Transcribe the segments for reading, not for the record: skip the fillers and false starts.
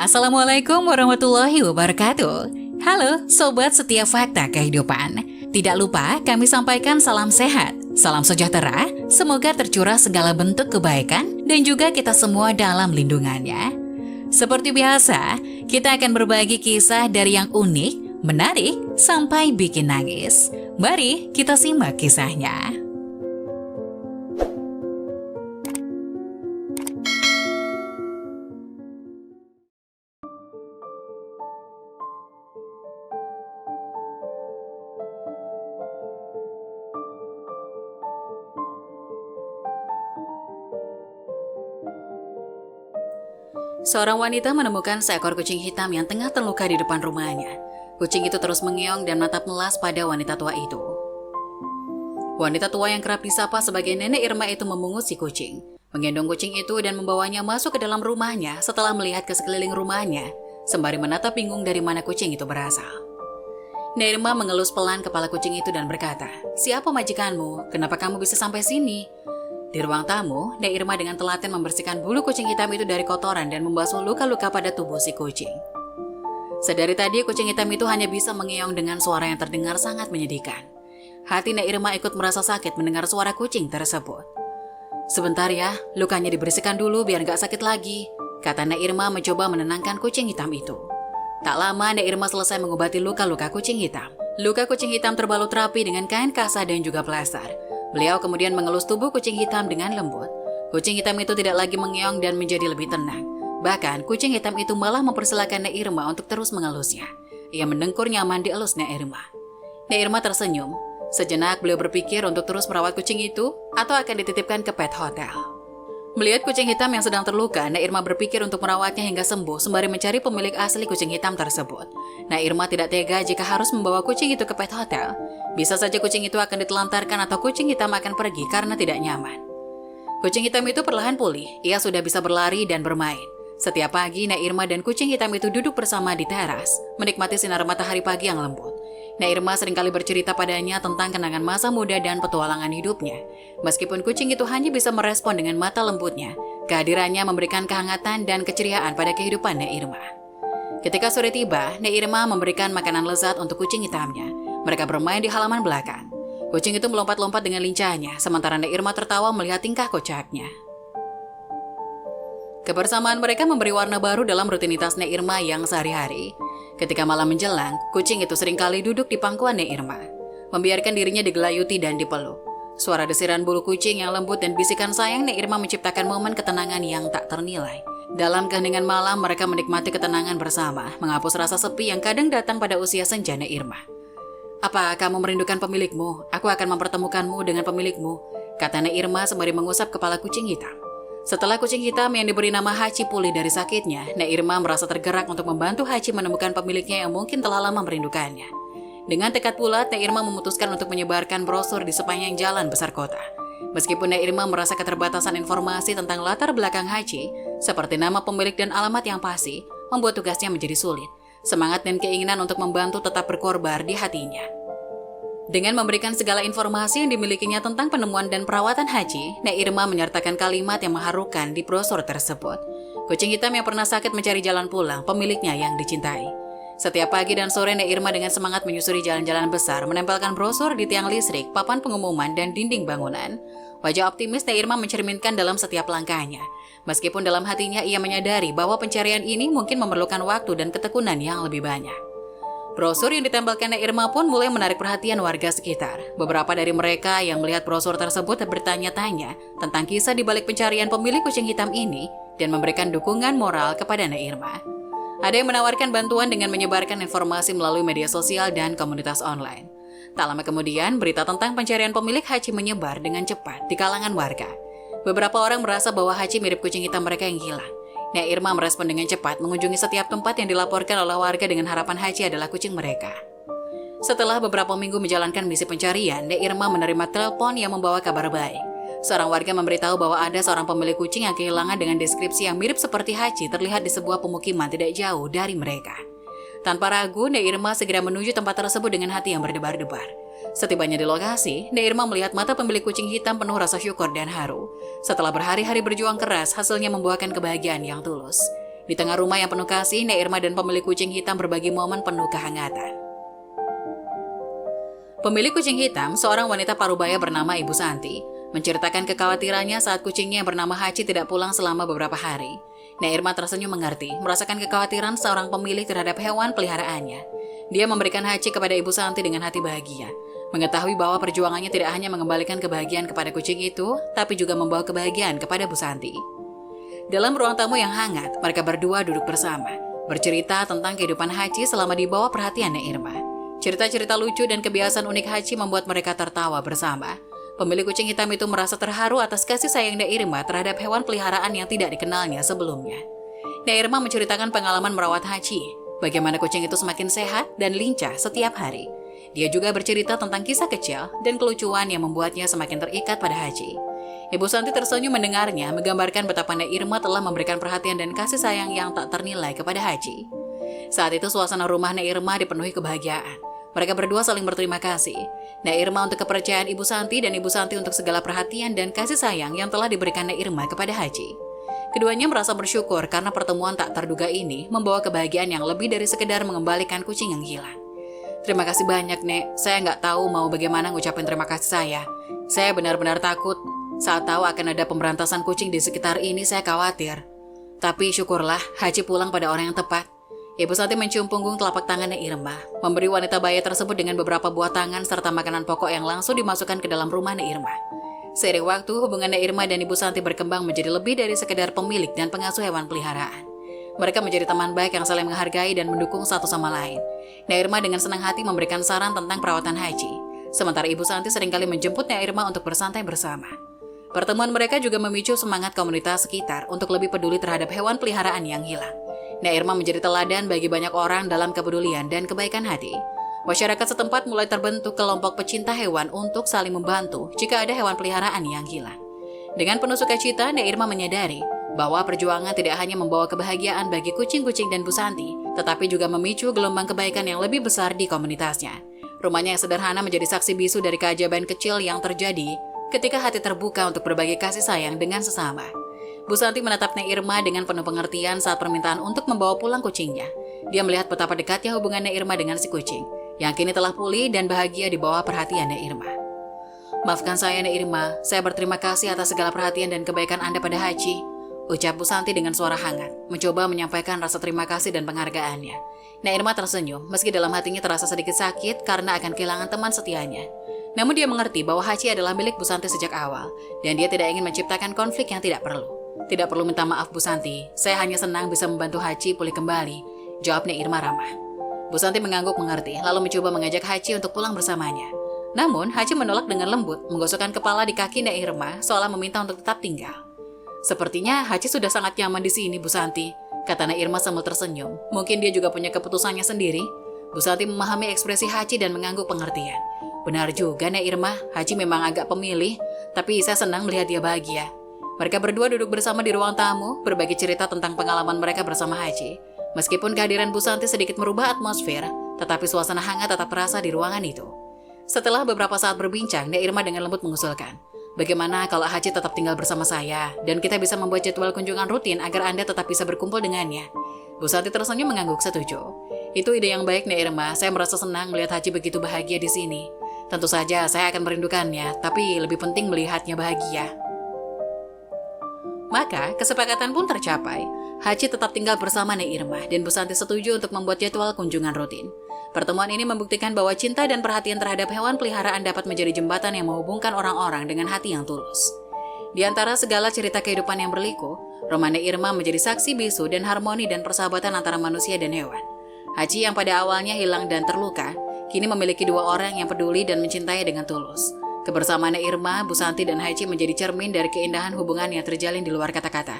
Assalamualaikum warahmatullahi wabarakatuh. Halo Sobat Setiap Fakta Kehidupan. Tidak lupa kami sampaikan salam sehat, salam sejahtera, semoga tercurah segala bentuk kebaikan dan juga kita semua dalam lindungannya. Seperti biasa, kita akan berbagi kisah dari yang unik, menarik, sampai bikin nangis. Mari kita simak kisahnya. Seorang wanita menemukan seekor kucing hitam yang tengah terluka di depan rumahnya. Kucing itu terus mengeong dan menatap melas pada wanita tua itu. Wanita tua yang kerap disapa sebagai Nenek Irma itu memungut si kucing, menggendong kucing itu dan membawanya masuk ke dalam rumahnya setelah melihat ke sekeliling rumahnya, sembari menatap bingung dari mana kucing itu berasal. Nenek Irma mengelus pelan kepala kucing itu dan berkata, "Siapa majikanmu? Kenapa kamu bisa sampai sini?" Di ruang tamu, Nek Irma dengan telaten membersihkan bulu kucing hitam itu dari kotoran dan membasuh luka-luka pada tubuh si kucing. Sedari tadi, kucing hitam itu hanya bisa mengeong dengan suara yang terdengar sangat menyedihkan. Hati Nek Irma ikut merasa sakit mendengar suara kucing tersebut. "Sebentar ya, lukanya dibersihkan dulu biar gak sakit lagi," kata Nek Irma mencoba menenangkan kucing hitam itu. Tak lama, Nek Irma selesai mengobati luka-luka kucing hitam. Luka kucing hitam terbalut rapi dengan kain kasa dan juga plester. Beliau kemudian mengelus tubuh kucing hitam dengan lembut. Kucing hitam itu tidak lagi mengeong dan menjadi lebih tenang. Bahkan, kucing hitam itu malah mempersilahkan Nek Irma untuk terus mengelusnya. Ia mendengkur nyaman dielus Nek Irma. Nek Irma tersenyum. Sejenak beliau berpikir untuk terus merawat kucing itu atau akan dititipkan ke pet hotel. Melihat kucing hitam yang sedang terluka, Nek Irma berpikir untuk merawatnya hingga sembuh sembari mencari pemilik asli kucing hitam tersebut. Nek Irma tidak tega jika harus membawa kucing itu ke pet hotel. Bisa saja kucing itu akan ditelantarkan atau kucing hitam akan pergi karena tidak nyaman. Kucing hitam itu perlahan pulih, ia sudah bisa berlari dan bermain. Setiap pagi, Nek Irma dan kucing hitam itu duduk bersama di teras, menikmati sinar matahari pagi yang lembut. Nek Irma seringkali bercerita padanya tentang kenangan masa muda dan petualangan hidupnya. Meskipun kucing itu hanya bisa merespon dengan mata lembutnya, kehadirannya memberikan kehangatan dan keceriaan pada kehidupan Nek Irma. Ketika sore tiba, Nek Irma memberikan makanan lezat untuk kucing hitamnya. Mereka bermain di halaman belakang. Kucing itu melompat-lompat dengan lincahnya, sementara Nek Irma tertawa melihat tingkah kocaknya. Kebersamaan mereka memberi warna baru dalam rutinitas Nek Irma yang sehari-hari. Ketika malam menjelang, kucing itu seringkali duduk di pangkuan Nek Irma, membiarkan dirinya digelayuti dan dipeluk. Suara desiran bulu kucing yang lembut dan bisikan sayang Nek Irma menciptakan momen ketenangan yang tak ternilai. Dalam keheningan malam, mereka menikmati ketenangan bersama, menghapus rasa sepi yang kadang datang pada usia senja Nek Irma. "Apa kamu merindukan pemilikmu? Aku akan mempertemukanmu dengan pemilikmu," kata Nek Irma sembari mengusap kepala kucing hitam. Setelah kucing hitam yang diberi nama Hachi pulih dari sakitnya, Nek Irma merasa tergerak untuk membantu Hachi menemukan pemiliknya yang mungkin telah lama merindukannya. Dengan tekad bulat, Nek Irma memutuskan untuk menyebarkan brosur di sepanjang jalan besar kota. Meskipun Nek Irma merasa keterbatasan informasi tentang latar belakang Hachi, seperti nama pemilik dan alamat yang pasti, membuat tugasnya menjadi sulit. Semangat dan keinginan untuk membantu tetap berkorbar di hatinya. Dengan memberikan segala informasi yang dimilikinya tentang penemuan dan perawatan Hachi, Nek Irma menyertakan kalimat yang mengharukan di brosur tersebut. Kucing hitam yang pernah sakit mencari jalan pulang, pemiliknya yang dicintai. Setiap pagi dan sore, Nek Irma dengan semangat menyusuri jalan-jalan besar, menempelkan brosur di tiang listrik, papan pengumuman, dan dinding bangunan. Wajah optimis Nek Irma mencerminkan dalam setiap langkahnya. Meskipun dalam hatinya ia menyadari bahwa pencarian ini mungkin memerlukan waktu dan ketekunan yang lebih banyak. Brosur yang ditempelkan Nek Irma pun mulai menarik perhatian warga sekitar. Beberapa dari mereka yang melihat brosur tersebut bertanya-tanya tentang kisah di balik pencarian pemilik kucing hitam ini dan memberikan dukungan moral kepada Nek Irma. Ada yang menawarkan bantuan dengan menyebarkan informasi melalui media sosial dan komunitas online. Tak lama kemudian, berita tentang pencarian pemilik Hachi menyebar dengan cepat di kalangan warga. Beberapa orang merasa bahwa Hachi mirip kucing hitam mereka yang hilang. Nek Irma merespon dengan cepat, mengunjungi setiap tempat yang dilaporkan oleh warga dengan harapan Hachi adalah kucing mereka. Setelah beberapa minggu menjalankan misi pencarian, Nek Irma menerima telepon yang membawa kabar baik. Seorang warga memberitahu bahwa ada seorang pemilik kucing yang kehilangan dengan deskripsi yang mirip seperti Hachi terlihat di sebuah pemukiman tidak jauh dari mereka. Tanpa ragu, Nek Irma segera menuju tempat tersebut dengan hati yang berdebar-debar. Setibanya di lokasi, Nek Irma melihat mata pemilik kucing hitam penuh rasa syukur dan haru. Setelah berhari-hari berjuang keras, hasilnya membuahkan kebahagiaan yang tulus. Di tengah rumah yang penuh kasih, Nek Irma dan pemilik kucing hitam berbagi momen penuh kehangatan. Pemilik kucing hitam, seorang wanita parubaya bernama Ibu Santi, menceritakan kekhawatirannya saat kucingnya yang bernama Hachi tidak pulang selama beberapa hari. Nek Irma tersenyum mengerti, merasakan kekhawatiran seorang pemilik terhadap hewan peliharaannya. Dia memberikan Hachi kepada Ibu Santi dengan hati bahagia, mengetahui bahwa perjuangannya tidak hanya mengembalikan kebahagiaan kepada kucing itu, tapi juga membawa kebahagiaan kepada Bu Santi. Dalam ruang tamu yang hangat, mereka berdua duduk bersama, bercerita tentang kehidupan Hachi selama di bawah perhatian Nek Irma. Cerita-cerita lucu dan kebiasaan unik Hachi membuat mereka tertawa bersama. Pemilik kucing hitam itu merasa terharu atas kasih sayang Nek Irma terhadap hewan peliharaan yang tidak dikenalnya sebelumnya. Nek Irma menceritakan pengalaman merawat Hachi, bagaimana kucing itu semakin sehat dan lincah setiap hari. Dia juga bercerita tentang kisah kecil dan kelucuan yang membuatnya semakin terikat pada Hachi. Ibu Santi tersenyum mendengarnya, menggambarkan betapa Nek Irma telah memberikan perhatian dan kasih sayang yang tak ternilai kepada Hachi. Saat itu suasana rumah Nek Irma dipenuhi kebahagiaan. Mereka berdua saling berterima kasih. Nek Irma untuk kepercayaan Ibu Santi dan Ibu Santi untuk segala perhatian dan kasih sayang yang telah diberikan Nek Irma kepada Hachi. Keduanya merasa bersyukur karena pertemuan tak terduga ini membawa kebahagiaan yang lebih dari sekedar mengembalikan kucing yang hilang. Terima kasih banyak, Nek. Saya nggak tahu mau bagaimana ngucapin terima kasih saya. Saya benar-benar takut. Saat tahu akan ada pemberantasan kucing di sekitar ini, saya khawatir. Tapi syukurlah, Hachi pulang pada orang yang tepat. Ibu Santi mencium punggung telapak tangan Nek Irma, memberi wanita baya tersebut dengan beberapa buah tangan serta makanan pokok yang langsung dimasukkan ke dalam rumah Nek Irma. Seiring waktu, hubungan Nek Irma dan Ibu Santi berkembang menjadi lebih dari sekedar pemilik dan pengasuh hewan peliharaan. Mereka menjadi teman baik yang saling menghargai dan mendukung satu sama lain. Nek Irma dengan senang hati memberikan saran tentang perawatan Hachi, sementara Ibu Santi seringkali menjemput Nek Irma untuk bersantai bersama. Pertemuan mereka juga memicu semangat komunitas sekitar untuk lebih peduli terhadap hewan peliharaan yang hilang. Nek Irma menjadi teladan bagi banyak orang dalam kepedulian dan kebaikan hati. Masyarakat setempat mulai terbentuk kelompok pecinta hewan untuk saling membantu jika ada hewan peliharaan yang hilang. Dengan penuh sukacita, Nek Irma menyadari bahwa perjuangan tidak hanya membawa kebahagiaan bagi kucing-kucing dan Bu Santi, tetapi juga memicu gelombang kebaikan yang lebih besar di komunitasnya. Rumahnya yang sederhana menjadi saksi bisu dari keajaiban kecil yang terjadi ketika hati terbuka untuk berbagi kasih sayang dengan sesama. Bu Santi menatap Nek Irma dengan penuh pengertian saat permintaan untuk membawa pulang kucingnya. Dia melihat betapa dekatnya hubungan Nek Irma dengan si kucing, yang kini telah pulih dan bahagia di bawah perhatian Nek Irma. Maafkan saya, Nek Irma, saya berterima kasih atas segala perhatian dan kebaikan Anda pada Hachi, ucap Bu Santi dengan suara hangat, mencoba menyampaikan rasa terima kasih dan penghargaannya. Nek Irma tersenyum, meski dalam hatinya terasa sedikit sakit karena akan kehilangan teman setianya. Namun dia mengerti bahwa Hachi adalah milik Bu Santi sejak awal, dan dia tidak ingin menciptakan konflik yang tidak perlu. Tidak perlu minta maaf, Bu Santi. Saya hanya senang bisa membantu Hachi pulih kembali, jawab Nek Irma ramah. Bu Santi mengangguk mengerti, lalu mencoba mengajak Hachi untuk pulang bersamanya. Namun, Hachi menolak dengan lembut, menggosokkan kepala di kaki Nek Irma, seolah meminta untuk tetap tinggal. Sepertinya Hachi sudah sangat nyaman di sini, Bu Santi, kata Nek Irma sambil tersenyum. Mungkin dia juga punya keputusannya sendiri. Bu Santi memahami ekspresi Hachi dan mengangguk pengertian. Benar juga, Nek Irma, Hachi memang agak pemilih, tapi saya senang melihat dia bahagia. Mereka berdua duduk bersama di ruang tamu, berbagi cerita tentang pengalaman mereka bersama Hachi. Meskipun kehadiran Bu Santi sedikit merubah atmosfer, tetapi suasana hangat tetap terasa di ruangan itu. Setelah beberapa saat berbincang, Nek Irma dengan lembut mengusulkan, bagaimana kalau Hachi tetap tinggal bersama saya, dan kita bisa membuat jadwal kunjungan rutin agar Anda tetap bisa berkumpul dengannya. Bu Santi tersenyum mengangguk setuju. Itu ide yang baik, Nek Irma. Saya merasa senang melihat Hachi begitu bahagia di sini. Tentu saja saya akan merindukannya, tapi lebih penting melihatnya bahagia. Maka, kesepakatan pun tercapai. Hachi tetap tinggal bersama Nek Irma, dan Bu Santi setuju untuk membuat jadwal kunjungan rutin. Pertemuan ini membuktikan bahwa cinta dan perhatian terhadap hewan peliharaan dapat menjadi jembatan yang menghubungkan orang-orang dengan hati yang tulus. Di antara segala cerita kehidupan yang berliku, rumah Nek Irma menjadi saksi bisu dan harmoni dan persahabatan antara manusia dan hewan. Hachi yang pada awalnya hilang dan terluka, kini memiliki dua orang yang peduli dan mencintai dengan tulus. Kebersamaan Nek Irma, Bu Santi, dan Hachi menjadi cermin dari keindahan hubungan yang terjalin di luar kata-kata.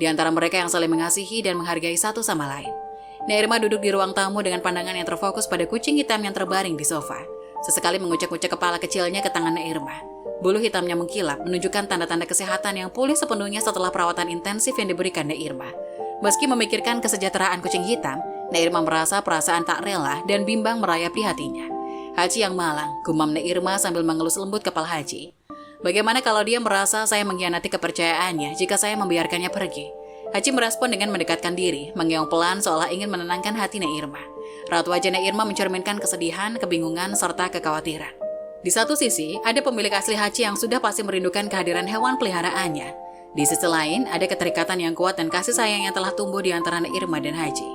Di antara mereka yang saling mengasihi dan menghargai satu sama lain. Nek Irma duduk di ruang tamu dengan pandangan yang terfokus pada kucing hitam yang terbaring di sofa. Sesekali mengucek-ucek kepala kecilnya ke tangan Nek Irma. Bulu hitamnya mengkilap, menunjukkan tanda-tanda kesehatan yang pulih sepenuhnya setelah perawatan intensif yang diberikan Nek Irma. Meski memikirkan kesejahteraan kucing hitam, Nek Irma merasa perasaan tak rela dan bimbang merayap di hatinya. Hachi yang malang, gumam Nek Irma sambil mengelus lembut kepala Hachi. Bagaimana kalau dia merasa saya mengkhianati kepercayaannya jika saya membiarkannya pergi? Haji merespon dengan mendekatkan diri, mengeong pelan seolah ingin menenangkan hati Nek Irma. Raut wajah Nek Irma mencerminkan kesedihan, kebingungan, serta kekhawatiran. Di satu sisi, ada pemilik asli Haji yang sudah pasti merindukan kehadiran hewan peliharaannya. Di sisi lain, ada keterikatan yang kuat dan kasih sayang yang telah tumbuh di antara Nek Irma dan Haji.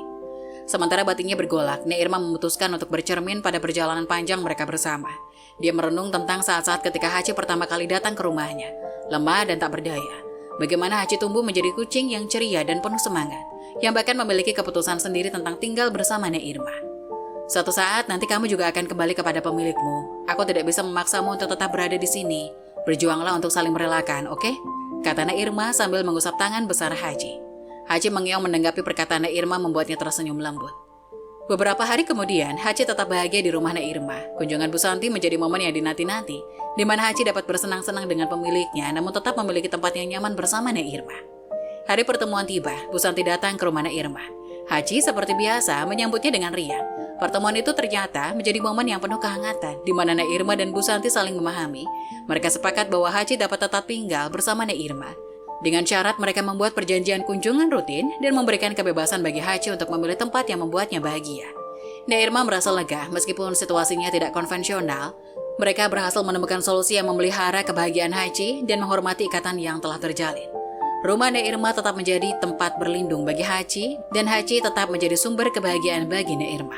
Sementara batinnya bergolak, Nek Irma memutuskan untuk bercermin pada perjalanan panjang mereka bersama. Dia merenung tentang saat-saat ketika Haji pertama kali datang ke rumahnya, lemah dan tak berdaya. Bagaimana Haji tumbuh menjadi kucing yang ceria dan penuh semangat, yang bahkan memiliki keputusan sendiri tentang tinggal bersama Nek Irma. Suatu saat nanti kamu juga akan kembali kepada pemilikmu. Aku tidak bisa memaksamu untuk tetap berada di sini. Berjuanglah untuk saling merelakan, oke? Kata Nek Irma sambil mengusap tangan besar Haji. Haji mengeong menanggapi perkataan Nek Irma membuatnya tersenyum lembut. Beberapa hari kemudian, Haji tetap bahagia di rumah Nek Irma. Kunjungan Bu Santi menjadi momen yang dinanti-nanti, di mana Haji dapat bersenang-senang dengan pemiliknya, namun tetap memiliki tempat yang nyaman bersama Nek Irma. Hari pertemuan tiba, Bu Santi datang ke rumah Nek Irma. Haji seperti biasa menyambutnya dengan riang. Pertemuan itu ternyata menjadi momen yang penuh kehangatan, di mana Nek Irma dan Bu Santi saling memahami. Mereka sepakat bahwa Haji dapat tetap tinggal bersama Nek Irma. Dengan syarat mereka membuat perjanjian kunjungan rutin dan memberikan kebebasan bagi Haji untuk memilih tempat yang membuatnya bahagia. Nek Irma merasa lega meskipun situasinya tidak konvensional. Mereka berhasil menemukan solusi yang memelihara kebahagiaan Haji dan menghormati ikatan yang telah terjalin. Rumah Nek Irma tetap menjadi tempat berlindung bagi Haji dan Haji tetap menjadi sumber kebahagiaan bagi Nek Irma.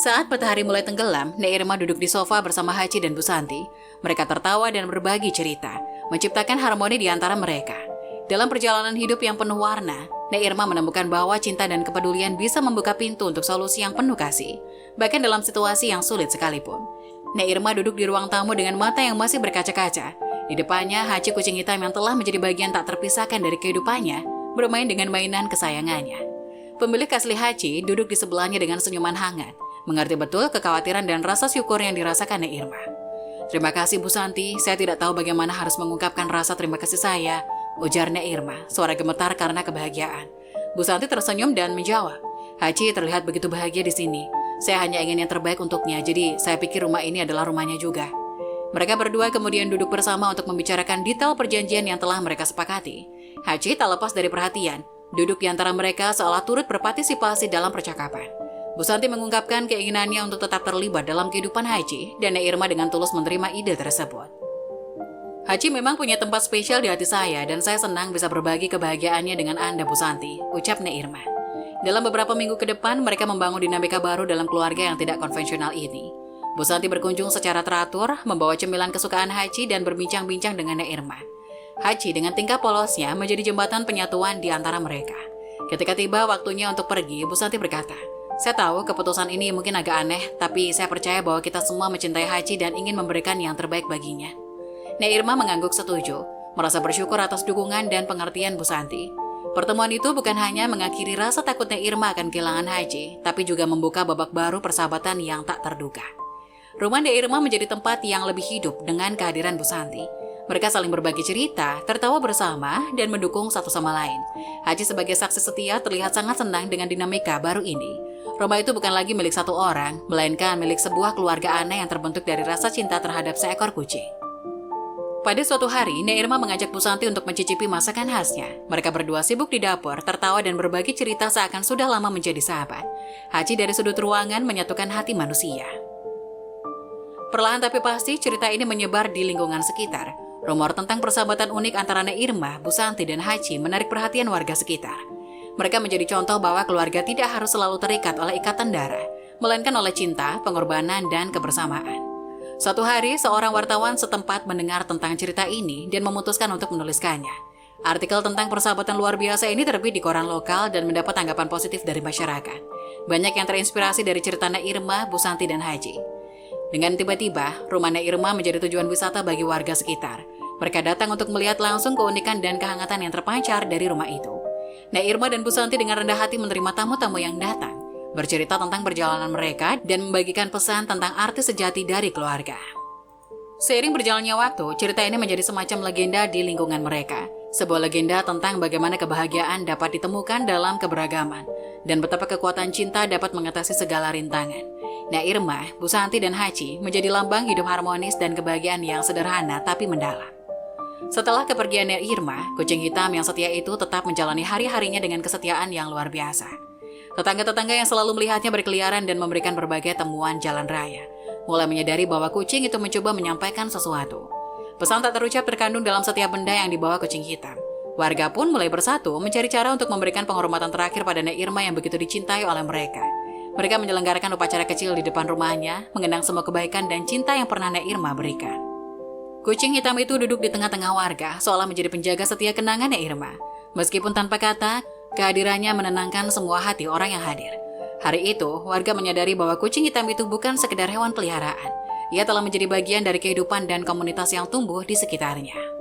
Saat matahari mulai tenggelam, Nek Irma duduk di sofa bersama Haji dan Bu Santi. Mereka tertawa dan berbagi cerita, menciptakan harmoni di antara mereka. Dalam perjalanan hidup yang penuh warna, Nek Irma menemukan bahwa cinta dan kepedulian bisa membuka pintu untuk solusi yang penuh kasih, bahkan dalam situasi yang sulit sekalipun. Nek Irma duduk di ruang tamu dengan mata yang masih berkaca-kaca. Di depannya, Haji kucing hitam yang telah menjadi bagian tak terpisahkan dari kehidupannya, bermain dengan mainan kesayangannya. Pemilik asli Haji duduk di sebelahnya dengan senyuman hangat, mengerti betul kekhawatiran dan rasa syukur yang dirasakan Nek Irma. Terima kasih Bu Santi, saya tidak tahu bagaimana harus mengungkapkan rasa terima kasih saya, ujar Nek Irma, suara gemetar karena kebahagiaan. Bu Santi tersenyum dan menjawab, Haji terlihat begitu bahagia di sini. Saya hanya ingin yang terbaik untuknya, jadi saya pikir rumah ini adalah rumahnya juga. Mereka berdua kemudian duduk bersama untuk membicarakan detail perjanjian yang telah mereka sepakati. Haji tak lepas dari perhatian, duduk di antara mereka seolah turut berpartisipasi dalam percakapan. Bu Santi mengungkapkan keinginannya untuk tetap terlibat dalam kehidupan Haji, dan Nek Irma dengan tulus menerima ide tersebut. Haji memang punya tempat spesial di hati saya, dan saya senang bisa berbagi kebahagiaannya dengan Anda, Bu Santi, ucap Nek Irma. Dalam beberapa minggu ke depan, mereka membangun dinamika baru dalam keluarga yang tidak konvensional ini. Bu Santi berkunjung secara teratur, membawa cemilan kesukaan Haji dan berbincang-bincang dengan Nek Irma. Haji dengan tingkah polosnya menjadi jembatan penyatuan di antara mereka. Ketika tiba waktunya untuk pergi, Bu Santi berkata, saya tahu keputusan ini mungkin agak aneh, tapi saya percaya bahwa kita semua mencintai Haji dan ingin memberikan yang terbaik baginya. Nek Irma mengangguk setuju, merasa bersyukur atas dukungan dan pengertian Bu Santi. Pertemuan itu bukan hanya mengakhiri rasa takut Nek Irma akan kehilangan Haji, tapi juga membuka babak baru persahabatan yang tak terduga. Rumah Nek Irma menjadi tempat yang lebih hidup dengan kehadiran Bu Santi. Mereka saling berbagi cerita, tertawa bersama, dan mendukung satu sama lain. Haji sebagai saksi setia terlihat sangat senang dengan dinamika baru ini. Rumah itu bukan lagi milik satu orang, melainkan milik sebuah keluarga aneh yang terbentuk dari rasa cinta terhadap seekor kucing. Pada suatu hari, Nek Irma mengajak Bu Santi untuk mencicipi masakan khasnya. Mereka berdua sibuk di dapur, tertawa dan berbagi cerita seakan sudah lama menjadi sahabat. Haji dari sudut ruangan menyatukan hati manusia. Perlahan tapi pasti, cerita ini menyebar di lingkungan sekitar. Rumor tentang persahabatan unik antara Nek Irma, Bu Santi, dan Haji menarik perhatian warga sekitar. Mereka menjadi contoh bahwa keluarga tidak harus selalu terikat oleh ikatan darah, melainkan oleh cinta, pengorbanan, dan kebersamaan. Suatu hari, seorang wartawan setempat mendengar tentang cerita ini dan memutuskan untuk menuliskannya. Artikel tentang persahabatan luar biasa ini terbit di koran lokal dan mendapat tanggapan positif dari masyarakat. Banyak yang terinspirasi dari cerita Nek Irma, Bu Santi, dan Haji. Dengan tiba-tiba, rumah Nek Irma menjadi tujuan wisata bagi warga sekitar. Mereka datang untuk melihat langsung keunikan dan kehangatan yang terpancar dari rumah itu. Nek Irma dan Bu Santi dengan rendah hati menerima tamu-tamu yang datang, bercerita tentang perjalanan mereka dan membagikan pesan tentang arti sejati dari keluarga. Seiring berjalannya waktu, cerita ini menjadi semacam legenda di lingkungan mereka. Sebuah legenda tentang bagaimana kebahagiaan dapat ditemukan dalam keberagaman dan betapa kekuatan cinta dapat mengatasi segala rintangan. Nek Irma, Bu Santi, dan Haji menjadi lambang hidup harmonis dan kebahagiaan yang sederhana tapi mendalam. Setelah kepergian Nek Irma, kucing hitam yang setia itu tetap menjalani hari-harinya dengan kesetiaan yang luar biasa. Tetangga-tetangga yang selalu melihatnya berkeliaran dan memberikan berbagai temuan jalan raya, mulai menyadari bahwa kucing itu mencoba menyampaikan sesuatu. Pesan tak terucap terkandung dalam setiap benda yang dibawa kucing hitam. Warga pun mulai bersatu mencari cara untuk memberikan penghormatan terakhir pada Nek Irma yang begitu dicintai oleh mereka. Mereka menyelenggarakan upacara kecil di depan rumahnya, mengenang semua kebaikan dan cinta yang pernah Nek Irma berikan. Kucing hitam itu duduk di tengah-tengah warga, seolah menjadi penjaga setia kenangan Nek Irma. Meskipun tanpa kata, kehadirannya menenangkan semua hati orang yang hadir. Hari itu, warga menyadari bahwa kucing hitam itu bukan sekedar hewan peliharaan. Ia telah menjadi bagian dari kehidupan dan komunitas yang tumbuh di sekitarnya.